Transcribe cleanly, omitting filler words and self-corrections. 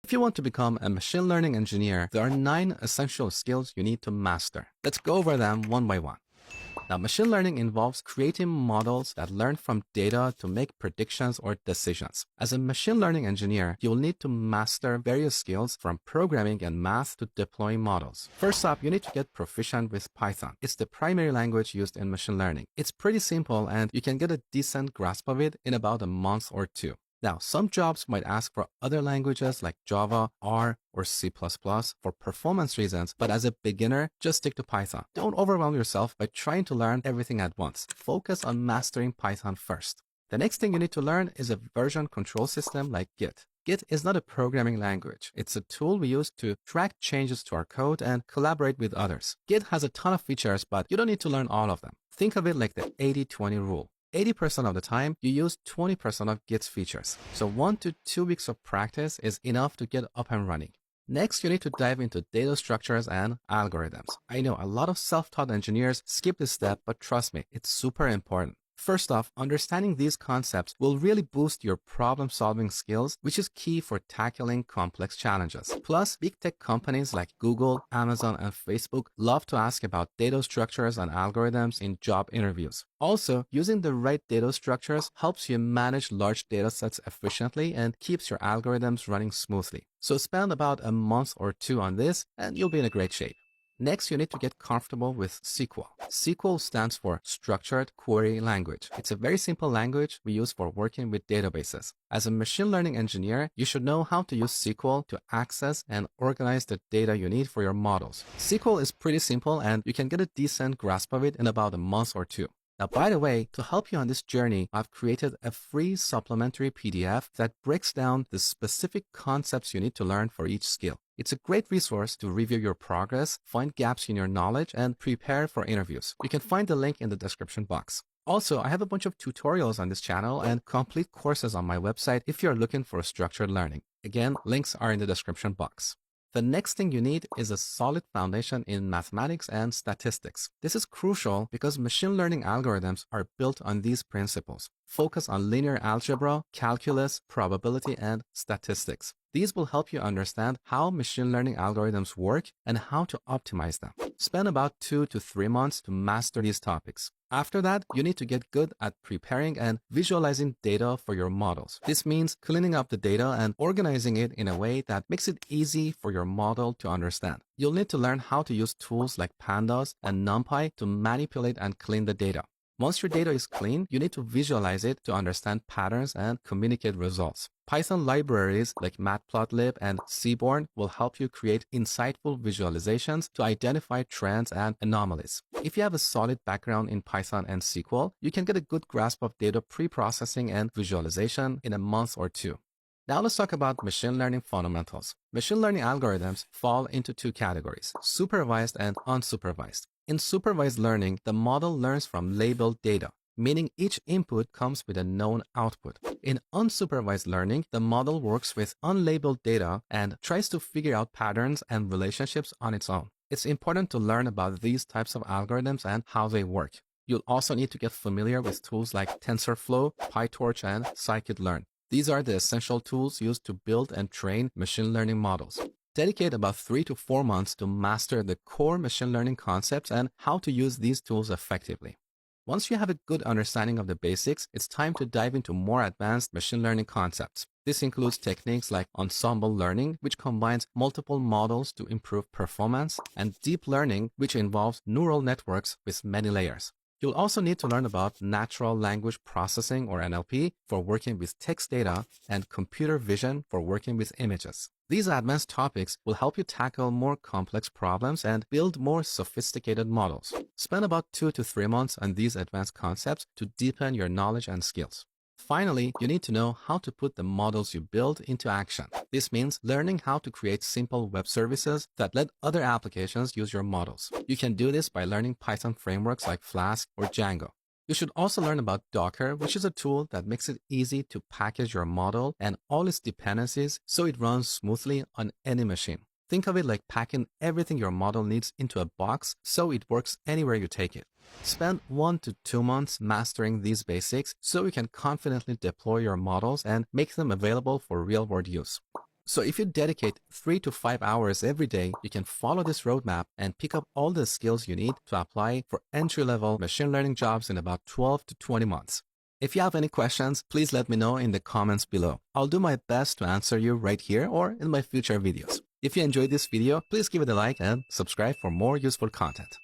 If you want to become a machine learning engineer, there are 9 essential skills you need to master. Let's go over them one by one. Now, machine learning involves creating models that learn from data to make predictions or decisions. As a machine learning engineer, you'll need to master various skills from programming and math to deploying models. First up, you need to get proficient with Python. It's the primary language used in machine learning. It's pretty simple and you can get a decent grasp of it in about a month or two. Now, some jobs might ask for other languages like Java, R, or C++ for performance reasons, but as a beginner, just stick to Python. Don't overwhelm yourself by trying to learn everything at once. Focus on mastering Python first. The next thing you need to learn is a version control system like Git. Git is not a programming language. It's a tool we use to track changes to our code and collaborate with others. Git has a ton of features, but you don't need to learn all of them. Think of it like the 80-20 rule. 80% of the time, you use 20% of Git's features. So 1 to 2 weeks of practice is enough to get up and running. Next, you need to dive into data structures and algorithms. I know a lot of self-taught engineers skip this step, but trust me, it's super important. First off, understanding these concepts will really boost your problem-solving skills, which is key for tackling complex challenges. Plus, big tech companies like Google, Amazon, and Facebook love to ask about data structures and algorithms in job interviews. Also, using the right data structures helps you manage large data sets efficiently and keeps your algorithms running smoothly. So spend about a month or two on this, and you'll be in a great shape. Next, you need to get comfortable with SQL. SQL stands for Structured Query Language. It's a very simple language we use for working with databases. As a machine learning engineer, you should know how to use SQL to access and organize the data you need for your models. SQL is pretty simple and you can get a decent grasp of it in about a month or two. Now, by the way, to help you on this journey, I've created a free supplementary PDF that breaks down the specific concepts you need to learn for each skill. It's a great resource to review your progress, find gaps in your knowledge, and prepare for interviews. You can find the link in the description box. Also, I have a bunch of tutorials on this channel and complete courses on my website if you're looking for structured learning. Again, links are in the description box. The next thing you need is a solid foundation in mathematics and statistics. This is crucial because machine learning algorithms are built on these principles. Focus on linear algebra, calculus, probability, and statistics. These will help you understand how machine learning algorithms work and how to optimize them. Spend about 2 to 3 months to master these topics. After that, you need to get good at preparing and visualizing data for your models. This means cleaning up the data and organizing it in a way that makes it easy for your model to understand. You'll need to learn how to use tools like pandas and NumPy to manipulate and clean the data. Once your data is clean, you need to visualize it to understand patterns and communicate results. Python libraries like Matplotlib and Seaborn will help you create insightful visualizations to identify trends and anomalies. If you have a solid background in Python and SQL, you can get a good grasp of data pre-processing and visualization in a month or two. Now let's talk about machine learning fundamentals. Machine learning algorithms fall into 2 categories, supervised and unsupervised. In supervised learning, the model learns from labeled data, meaning each input comes with a known output. In unsupervised learning, the model works with unlabeled data and tries to figure out patterns and relationships on its own. It's important to learn about these types of algorithms and how they work. You'll also need to get familiar with tools like TensorFlow, PyTorch, and scikit-learn. These are the essential tools used to build and train machine learning models. Dedicate about 3 to 4 months to master the core machine learning concepts and how to use these tools effectively. Once you have a good understanding of the basics, it's time to dive into more advanced machine learning concepts. This includes techniques like ensemble learning, which combines multiple models to improve performance, and deep learning, which involves neural networks with many layers. You'll also need to learn about natural language processing or NLP for working with text data and computer vision for working with images. These advanced topics will help you tackle more complex problems and build more sophisticated models. Spend about 2 to 3 months on these advanced concepts to deepen your knowledge and skills. Finally, you need to know how to put the models you build into action. This means learning how to create simple web services that let other applications use your models. You can do this by learning Python frameworks like Flask or Django. You should also learn about Docker, which is a tool that makes it easy to package your model and all its dependencies so it runs smoothly on any machine. Think of it like packing everything your model needs into a box so it works anywhere you take it. Spend 1 to 2 months mastering these basics so you can confidently deploy your models and make them available for real-world use. So if you dedicate 3 to 5 hours every day, you can follow this roadmap and pick up all the skills you need to apply for entry-level machine learning jobs in about 12 to 20 months. If you have any questions, please let me know in the comments below. I'll do my best to answer you right here or in my future videos. If you enjoyed this video, please give it a like and subscribe for more useful content.